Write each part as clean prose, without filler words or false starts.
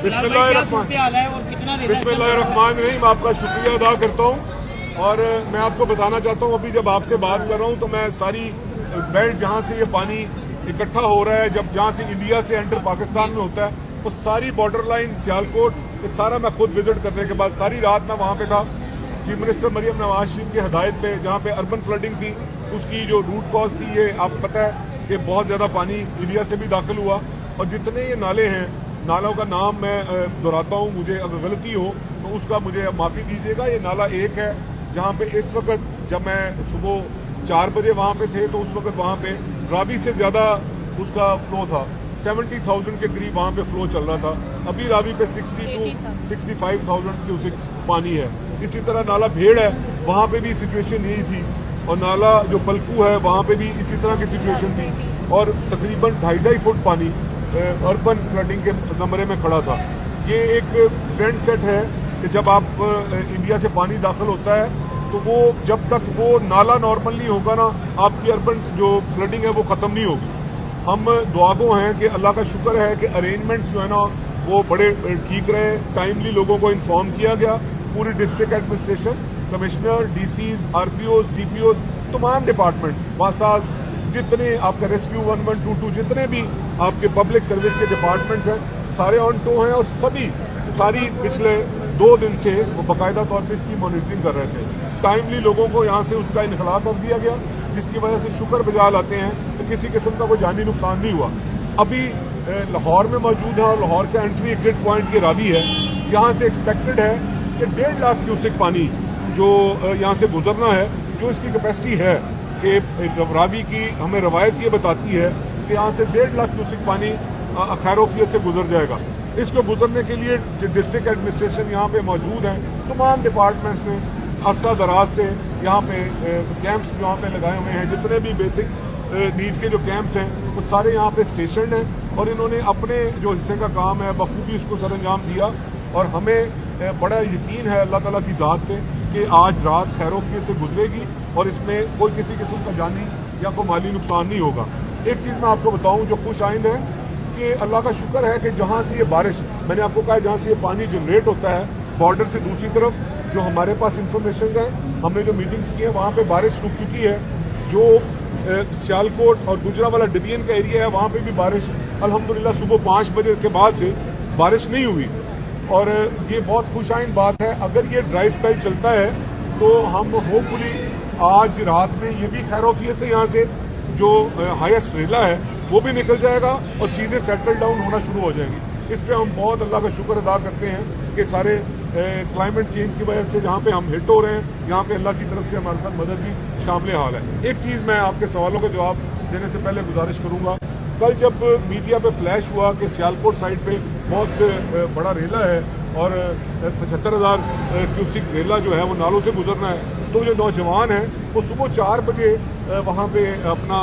बिस्मिल्लाहिर्रहमानिर्रहीम। आपका शुक्रिया अदा करता हूँ और मैं आपको बताना चाहता हूँ, अभी जब आपसे बात कर रहा हूँ तो मैं सारी बेल्ट जहाँ से ये पानी इकट्ठा हो रहा है, जहाँ से इंडिया से एंटर पाकिस्तान में होता है, वो सारी बॉर्डर लाइन सियालकोट, ये सारा मैं खुद विजिट करने के बाद सारी रात मैं वहाँ पे था। चीफ मिनिस्टर मरियम नवाज शरीफ की हदायत पे, जहाँ पे अर्बन फ्लडिंग थी, उसकी जो रूट कॉज थी, ये आपको पता है कि बहुत ज्यादा पानी इंडिया से भी दाखिल हुआ। और जितने ये नाले हैं, नालों का नाम मैं दोहराता हूँ, मुझे अगर गलती हो तो उसका मुझे माफी दीजिएगा। ये नाला एक है जहाँ पे इस वक्त, जब मैं सुबह 4 बजे वहाँ पे थे तो उस वक्त वहाँ पे रावी से ज्यादा उसका फ्लो था, 70,000 के करीब वहाँ पे फ्लो चल रहा था। अभी रावी पे 60 to 65,000 क्यूसेक पानी है। इसी तरह नाला भेड़ है, वहाँ पे भी सिचुएशन यही थी, और नाला जो पलकू है वहाँ पे भी इसी तरह की सिचुएशन थी, और तकरीबन 2.5 फुट पानी अर्बन फ्लडिंग के ज़मरे में खड़ा था। ये एक ट्रेंड सेट है कि जब आप इंडिया से पानी दाखिल होता है तो वो जब तक वो नाला नॉर्मल नहीं होगा ना, आपकी अर्बन जो फ्लडिंग है वो ख़त्म नहीं होगी। हम दुआगो हैं कि अल्लाह का शुक्र है कि अरेंजमेंट्स जो है ना वो बड़े ठीक रहे, टाइमली लोगों को इन्फॉर्म किया गया। पूरी डिस्ट्रिक्ट एडमिनिस्ट्रेशन, कमिश्नर, डीसीज, आरपीओज, डीपीओज, तमाम डिपार्टमेंट्स, वासाज, जितने आपका रेस्क्यू 1122, जितने भी आपके पब्लिक सर्विस के डिपार्टमेंट्स हैं, सारे ऑन टो हैं, और सारी पिछले 2 दिन से वो बाकायदा तौर पर इसकी मॉनिटरिंग कर रहे थे। टाइमली लोगों को यहाँ से उसका इनखला कर दिया गया, जिसकी वजह से शुक्र बजा लाते हैं कि किसी किस्म का कोई जानी नुकसान नहीं हुआ। अभी लाहौर में मौजूद है, और लाहौर का एंट्री एग्जिट पॉइंट ये रावी है। यहाँ से एक्सपेक्टेड है कि 1.5 लाख क्यूसेक पानी जो यहाँ से गुजरना है, जो इसकी कैपेसिटी है कि रावी की हमें रवायत ये बताती है कि यहाँ से 1.5 लाख क्यूसेक पानी खैरोफियत से गुजर जाएगा। इसको गुजरने के लिए डिस्ट्रिक्ट एडमिनिस्ट्रेशन यहाँ पे मौजूद है, तमाम डिपार्टमेंट्स ने अरसा दराज से यहाँ पे कैंप्स यहाँ पे लगाए हुए हैं। जितने भी बेसिक नीड के जो कैंप्स हैं वो सारे यहाँ पे स्टेशन हैं, और इन्होंने अपने जो हिस्से का काम है बखूबी उसको सरअंजाम दिया। और हमें बड़ा यकीन है अल्लाह ताला की ज़ात पे कि आज रात खैरोफियत से गुजरेगी और इसमें कोई किसी किस्म का जानी या कोई माली नुकसान नहीं होगा। एक चीज़ मैं आपको बताऊं जो खुश आइंद है कि अल्लाह का शुक्र है कि जहाँ से ये बारिश, मैंने आपको कहा जहाँ से ये पानी जनरेट होता है बॉर्डर से दूसरी तरफ, जो हमारे पास इंफॉर्मेशन है, हमने जो मीटिंग्स की है वहाँ पे बारिश रुक चुकी है। जो सियालकोट और गुजरावाला डिवीजन का एरिया है वहाँ पे भी बारिश अल्हम्दुलिल्लाह सुबह 5 बजे के बाद से बारिश नहीं हुई, और ये बहुत खुशाइंद बात है। अगर ये ड्राई स्पेल चलता है तो हम होपफुली आज रात में ये भी खैरोफियत से यहाँ से जो हाईएस्ट रेला है वो भी निकल जाएगा और चीज़ें सेटल डाउन होना शुरू हो जाएंगी। इस पर हम बहुत अल्लाह का शुक्र अदा करते हैं कि सारे क्लाइमेट चेंज की वजह से जहाँ पे हम हिट हो रहे हैं, यहाँ पे अल्लाह की तरफ से हमारे साथ मदद भी शामिल हाल है। एक चीज़ मैं आपके सवालों का जवाब देने से पहले गुजारिश करूँगा, कल जब मीडिया पे फ्लैश हुआ कि सियालकोट साइड पे बहुत बड़ा रेला है और 75,000 क्यूसिक रेला जो है वो नालों से गुजरना है, तो जो नौजवान हैं वो सुबह 4 बजे वहाँ पे अपना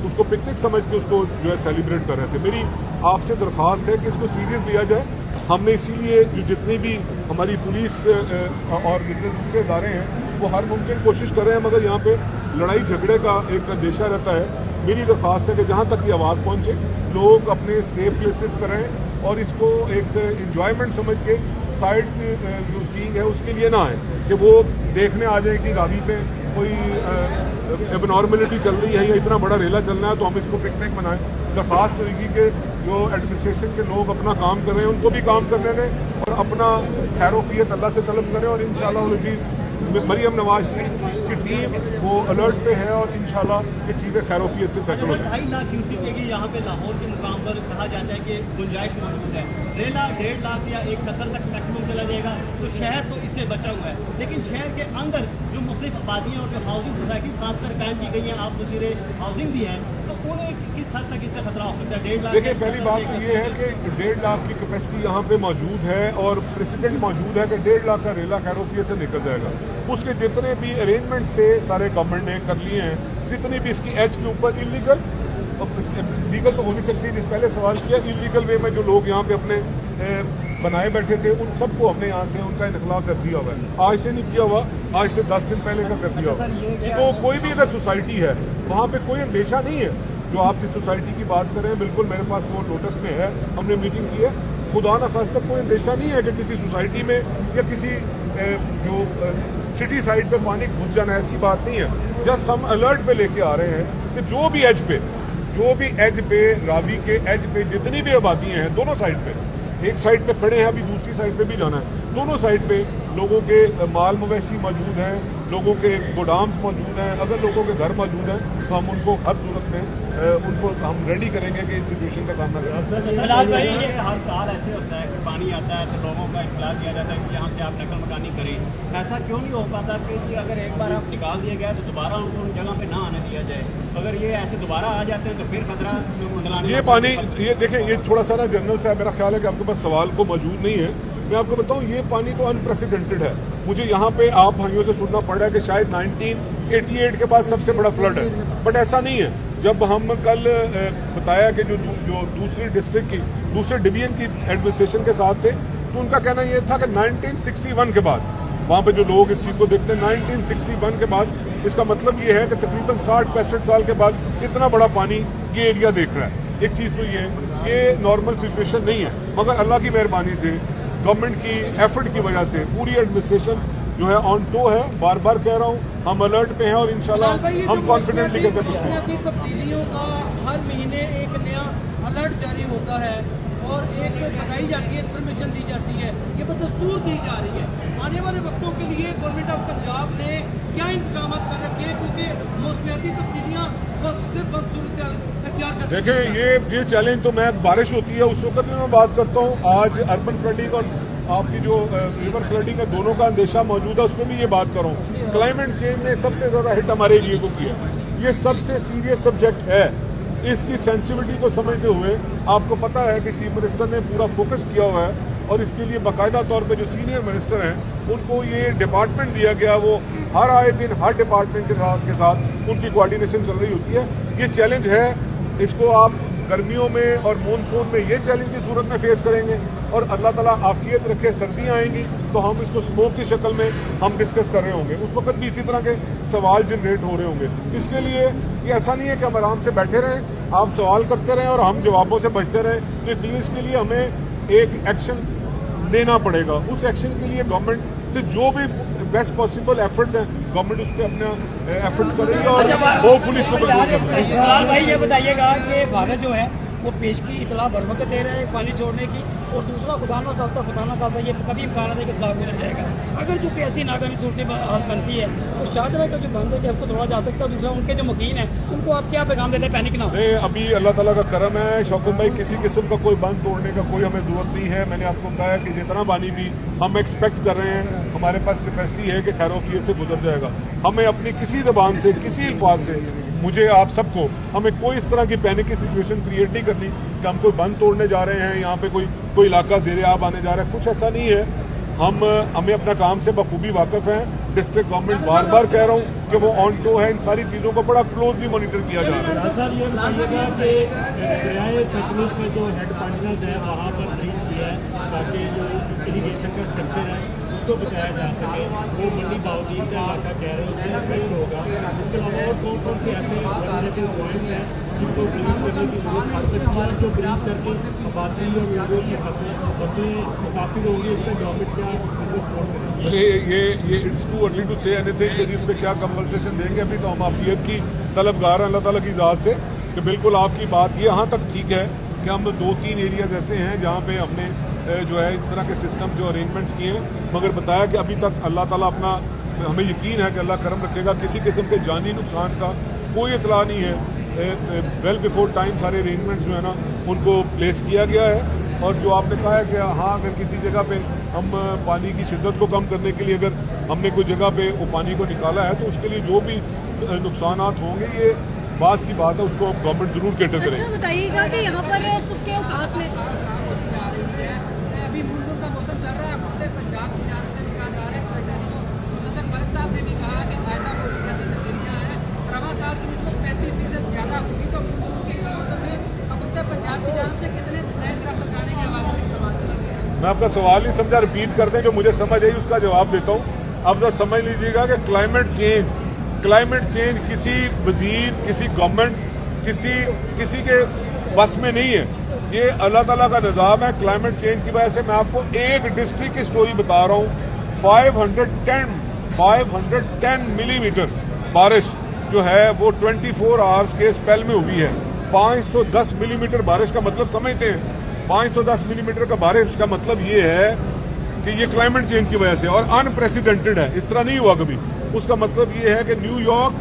उसको पिकनिक समझ के उसको जो है सेलिब्रेट कर रहे थे। मेरी आपसे दरख्वास्त है कि इसको सीरियस लिया जाए। हमने इसीलिए जितनी भी हमारी पुलिस और जितने दूसरे इदारे हैं वो हर मुमकिन कोशिश कर रहे हैं, मगर यहाँ पे लड़ाई झगड़े का एक अंदेशा रहता है। मेरी दरख्वास्त है कि जहाँ तक ये आवाज़ पहुँचे लोग अपने सेफ प्लेसेस पर रहें और इसको एक इंजॉयमेंट समझ के साइड जो सीइंग है उसके लिए ना आए कि वो देखने आ जाए कि रावी पे कोई एबनॉर्मलिटी चल रही है या इतना बड़ा रेला चलना है तो हम इसको पिकनिक मनाएं। दरख्वास्त होगी कि जो एडमिनिस्ट्रेशन के लोग अपना काम कर रहे हैं उनको भी काम करने दें और अपना खैरोफियत अल्लाह से तलब करें, और इंशाअल्लाह अज़ीज़ मरियम नवाज शरीफ की टीम वो अलर्ट पे है और इंशाल्लाह ये चीज़ें खैरोफियत से सेटल हो जाएंगी। 2.5 लाख क्यूसेक की यहाँ पे लाहौर के मुकाम पर कहा जाता है कि गुंजाइश मौजूद है। रेला 1.5 लाख या 170 तक मैक्सिमम चला जाएगा, तो शहर तो इससे बचा हुआ है, लेकिन शहर के अंदर जो मुख्तलिफ आबादियाँ और जो हाउसिंग सोसाइटी खासकर कायम की गई हैं, आप वज़ीर हाउसिंग भी हैं, तो उन्हें किस हद तक इससे खतरा हो सकता है? 1.5 लाख देखिए, पहली बात तो ये है कि 1.5 लाख की कैपेसिटी यहाँ पे मौजूद है और प्रेसिडेंट मौजूद है कि 1.5 लाख का रेला खैरोफियत से निकल जाएगा। उसके जितने भी अरेंजमेंट्स थे सारे गवर्नमेंट ने कर लिए हैं। जितनी भी इसकी एज के ऊपर लीगल तो हो नहीं सकती, जिस पहले सवाल किया इलीगल वे में जो लोग यहाँ पे अपने बनाए बैठे थे उन सबको हमने यहाँ से उनका इनखला कर दिया हुआ है। आज से नहीं किया हुआ, आज से 10 दिन पहले का कर दिया हुआ। तो कोई भी अगर सोसाइटी है वहाँ पे कोई अंदेशा नहीं है। जो आप जिस सोसाइटी की बात कर रहे हैं बिल्कुल मेरे पास वो नोटिस में है, हमने मीटिंग की है, खुदा न खास्ता कोई अंदेशा नहीं है कि किसी सोसाइटी में या किसी जो सिटी साइड पे पानी घुस जाना, ऐसी बात नहीं है। जस्ट हम अलर्ट पे लेके आ रहे हैं कि जो भी एज पे रावी के एज पे जितनी भी आबादियां हैं दोनों साइड पे, एक साइड पे खड़े हैं, अभी दूसरी साइड पे भी जाना है, दोनों साइड पे लोगों के माल मवेशी मौजूद हैं, लोगों के गोदाम्स मौजूद हैं। अगर लोगों के घर मौजूद हैं तो हम उनको हर सूरत में उनको हम रेडी करेंगे कि इस सिचुएशन का सामना करें। फिलहाल भाई ये हर साल ऐसे होता है कि पानी आता है तो लोगों का इख्तिलाफ किया जाता है कि यहाँ से आप नकल मकानी करें। ऐसा क्यों नहीं हो पाता कि अगर एक बार आप निकाल दिया गया तो दोबारा उनको उन जगह पे ना आने दिया जाए? अगर ये ऐसे दोबारा आ जाते हैं तो फिर खतरा मंडलाने ये पानी, ये देखें, ये थोड़ा सा ना जनरल साहब, मेरा ख्याल है कि आपके पास सवाल को मौजूद नहीं है। मैं आपको बताऊं, ये पानी तो अनप्रेसिडेंटेड है। मुझे यहाँ पे आप भाइयों से सुनना पड़ रहा है कि शायद 1988 के बाद सबसे बड़ा फ्लड है, बट ऐसा नहीं है। जब हम कल बताया कि जो दूसरी डिस्ट्रिक्ट की दूसरे डिवीजन की एडमिनिस्ट्रेशन के साथ थे, तो उनका कहना ये था कि 1961 के बाद, वहां पे जो लोग इस चीज को देखते हैं, 1961 के बाद, इसका मतलब ये है कि तकरीबन 60-65 साल के बाद इतना बड़ा पानी ये एरिया देख रहा है। एक चीज तो ये नॉर्मल सिचुएशन नहीं है, मगर अल्लाह की मेहरबानी से, गवर्नमेंट की एफर्ट की वजह से पूरी एडमिनिस्ट्रेशन जो है ऑन टो है। बार बार कह रहा हूँ, हम अलर्ट पे हैं और इंशाल्लाह हम कॉन्फिडेंटली कहते हैं की तब्दीलियों का हर महीने एक नया अलर्ट जारी होता है और एक बताई जाती है, इन्फॉर्मेशन दी जाती है, ये बदस्तूर दी जा रही है। आने वाले वक्तों के लिए गवर्नमेंट ऑफ पंजाब ने क्या इंतजाम कर रखे हैं, क्योंकि मौसमियाती तब्दीलियाँ देखें, ये चैलेंज तो मैं बारिश होती है उस वक्त भी मैं बात करता हूँ। आज अर्बन फ्लडिंग और आपकी जो रिवर फ्लडिंग है, दोनों का अंदेशा मौजूद है, उसमें भी ये बात करूँ। क्लाइमेट चेंज ने सबसे ज्यादा हिट हमारे एरिया को किया। ये सबसे सीरियस सब्जेक्ट है। इसकी सेंसिटिविटी को समझते हुए आपको पता है कि चीफ मिनिस्टर ने पूरा फोकस किया हुआ है और इसके लिए बाकायदा तौर पे जो सीनियर मिनिस्टर हैं उनको ये डिपार्टमेंट दिया गया। वो हर आए दिन हर डिपार्टमेंट के साथ उनकी कोऑर्डिनेशन चल रही होती है। ये चैलेंज है, इसको आप गर्मियों में और मानसून में ये चैलेंज की सूरत में फेस करेंगे और अल्लाह ताला आफियत रखे, सर्दियां आएंगी तो हम इसको स्मोक की शक्ल में हम डिस्कस कर रहे होंगे। उस वक्त भी इसी तरह के सवाल जनरेट हो रहे होंगे। इसके लिए ये ऐसा नहीं है कि हम आराम से बैठे रहें, आप सवाल करते रहें और हम जवाबों से बचते रहें। इसके लिए हमें एक एक्शन लेना पड़ेगा। उस एक्शन के लिए गवर्नमेंट से जो भी बेस्ट पॉसिबल एफर्ट्स हैं, गवर्नमेंट उस पर अपना एफर्ट्स करेगी और होपफुली इसको कंट्रोल करेगी। भाई ये बताइएगा कि भारत जो है वो पेश की इतला बर वक्त दे रहे हैं पानी छोड़ने की, और दूसरा खुदा ना खास्ता ये कभी इम्कान है कि खिलाफ गुजर जाएगा। अगर जो ऐसी नाकामी सूरत बनती है तो शाहजहां का जो बंद है कि आपको थोड़ा जा सकता है। दूसरा उनके जो मकीन है उनको आप क्या पैगाम देते हैं, पैनिक ना हो? नहीं, अभी अल्लाह ताला का करम है शौकत भाई, किसी किस्म का कोई बंद तोड़ने का कोई हमें जरूरत नहीं है। मैंने आपको बताया कि जितना पानी भी हम एक्सपेक्ट कर रहे हैं, हमारे पास कैपेसिटी है कि खैरोफियत से गुजर जाएगा। हमें अपनी किसी जबान से, किसी अल्फाज से, मुझे आप सबको, हमें कोई इस तरह की पैनिक की सिचुएशन क्रिएट नहीं करनी कि हम कोई बंद तोड़ने जा रहे हैं, यहाँ पे कोई इलाका ज़ेरे आब आने जा रहा है, कुछ ऐसा नहीं है। हमें अपना काम से बखूबी वाकिफ हैं। डिस्ट्रिक्ट गवर्नमेंट बार बार कह रहा हूँ कि वो ऑन टो है, इन सारी चीज़ों को बड़ा क्लोजली मॉनिटर किया जा रहा है। सर ये बताइएगा कि दरियाए सतलुज में जो हेड पार्टनर है वहाँ पर ब्रीच किया है ताकि जो इरीगेशन का स्ट्रक्चर है उसको बचाया जा सके। वो मंडी बाउद्दीन का इलाका कह रहे हैं उससे अफेक्ट होगा। इसके अलावा और कौन कौन से ऐसे वल्नरेबल पॉइंट्स हैं जिनको ब्रीच करने की जरूरत पड़ सकती है, जो ब्रीच करके आबादी और लोगों की फसलें मुतासिर होंगी, इस पर गवर्नमेंट क्या उनको सपोर्ट करेगी? ये it's too early to say anything कि इस पे क्या कंपनसेशन देंगे। अभी तो हम आफियत की तलबगार हैं अल्लाह ताला की ज़ात से कि बिल्कुल आपकी बात ये यहाँ तक ठीक है कि हम 2-3 एरियाज ऐसे हैं जहाँ पे हमने जो है इस तरह के सिस्टम जो अरेंजमेंट्स किए हैं, मगर बताया कि अभी तक अल्लाह ताला अपना, हमें यकीन है कि अल्लाह करम रखेगा, किसी किस्म के जानी नुकसान का कोई इतला नहीं है। वेल बिफोर टाइम सारे अरेंजमेंट्स जो है ना उनको प्लेस किया गया है। और जो आपने कहा है कि हाँ, अगर किसी जगह पे हम पानी की शिद्दत को कम करने के लिए अगर हमने कोई जगह पे वो पानी को निकाला है तो उसके लिए जो भी नुकसान होंगे, ये बात की बात है, उसको गवर्नमेंट जरूर कैटर करेगी। अच्छा बताइएगा कि यहाँ पर सुबह औकात में अभी मानसून का मौसम चल रहा है, पूरे पंजाब की जानब से भी कहा जा रहा है, सदर मलिक साहब ने भी कहा कि आइंदा मौसमियाती तब्दीलियाँ हैं, रवा साल की निस्बत 35% ज्यादा होगी। तो मानसून के इस मौसम में हुकूमत पंजाब की जानब से कितने नए दरख्त लगाने के हवाले से इकदाम किए गए हैं? मैं आपका सवाल नहीं समझा, रिपीट कर दें, जो मुझे समझ आई उसका जवाब देता हूँ। अब जरा समझ लीजिएगा कि क्लाइमेट चेंज किसी वजीर, किसी गवर्नमेंट, किसी के बस में नहीं है। ये अल्लाह ताला का निज़ाम है। क्लाइमेट चेंज की वजह से मैं आपको एक डिस्ट्रिक्ट की स्टोरी बता रहा हूँ। 510 मिलीमीटर बारिश जो है वो 24 आवर्स के स्पेल में हुई है। 510 मिलीमीटर बारिश का मतलब समझते हैं? 510 मिलीमीटर का बारिश का मतलब ये है कि ये क्लाइमेट चेंज की वजह से और अनप्रेसिडेंटेड है, इस तरह नहीं हुआ कभी। उसका मतलब ये है कि न्यूयॉर्क,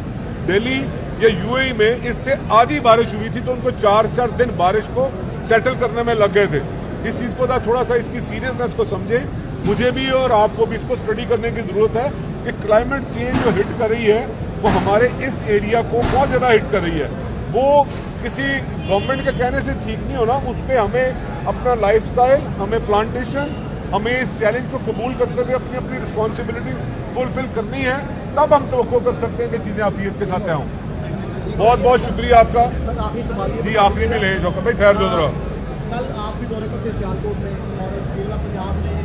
दिल्ली या यूएई में इससे आधी बारिश हुई थी, तो उनको 4 दिन बारिश को सेटल करने में लग गए थे। इस चीज को थोड़ा सा इसकी सीरियसनेस को समझे। मुझे भी और आपको भी इसको स्टडी करने की जरूरत है कि क्लाइमेट चेंज जो हिट कर रही है वो हमारे इस एरिया को बहुत ज्यादा हिट कर रही है। वो किसी गवर्नमेंट के कहने से ठीक नहीं होना, उस पर हमें अपना लाइफस्टाइल, हमें प्लांटेशन, हमें इस चैलेंज को कबूल करते हुए अपनी अपनी रिस्पॉन्सिबिलिटी फुलफिल करनी है, तब हम तवक्को कर सकते हैं कि चीजें आफियत के साथ हों। बहुत बहुत शुक्रिया आपका जी। आखिरी में ले जाओ भाई, खैर जो रहा। कल आप भी दौरे पर थे सियालकोट में और केरला पंजाब ने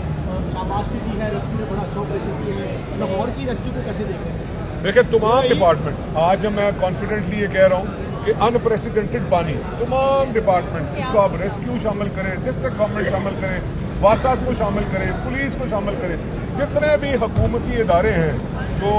शाबाश भी दी है, रेस्क्यू में बड़ा अच्छा ऑपरेशन किए हैं। लाहौर की रेस्क्यू को कैसे देख रहे हैं? देखिए, तमाम डिपार्टमेंट्स, आज मैं कॉन्फिडेंटली ये कह रहा हूँ कि अनप्रेसिडेंटेड पानी, तमाम डिपार्टमेंट इसको आप रेस्क्यू शामिल करें, डिस्ट्रिक्ट गवर्नमेंट शामिल करें, वासात को शामिल करें, पुलिस को शामिल करें, जितने भी हुकूमती इदारे हैं जो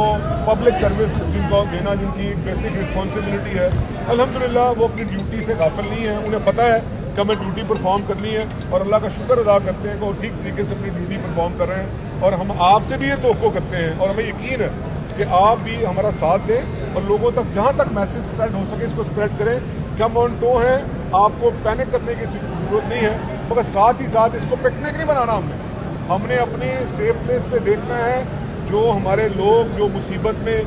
पब्लिक सर्विस जिनको देना, जिनकी बेसिक रिस्पॉन्सिबिलिटी है, अल्हम्दुलिल्लाह वो अपनी ड्यूटी से गाफिल नहीं है। उन्हें पता है कि हमें ड्यूटी परफॉर्म करनी है और अल्लाह का शुक्र अदा करते हैं कि वो ठीक तरीके से अपनी ड्यूटी परफॉर्म कर रहे हैं। और हम आपसे भी ये तवक्को करते हैं और हमें यकीन है कि आप भी हमारा साथ दें और लोगों तक जहां तक मैसेज स्प्रेड हो सके इसको स्प्रेड करें कि हम ऑन टो हैं। आपको पैनिक करने की जरूरत नहीं है, मगर साथ ही साथ इसको पिकनिक नहीं बनाना। हमने अपने सेफ प्लेस पे देखना है। जो हमारे लोग जो मुसीबत में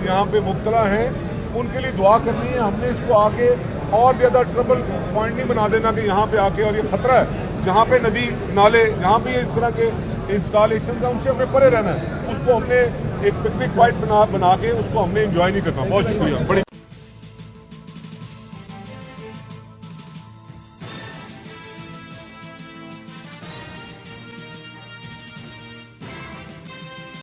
यहाँ पे मुब्तला हैं उनके लिए दुआ करनी है। हमने इसको आके और ज्यादा ट्रबल पॉइंट नहीं बना देना कि यहाँ पे आके, और ये खतरा है जहाँ पे नदी नाले, जहाँ पे इस तरह के इंस्टॉलेशन है उनसे हमें परे रहना है। उसको हमने एक पिकनिक पॉइंट बना के उसको हमने एंजॉय नहीं करना। बहुत शुक्रिया। बड़ी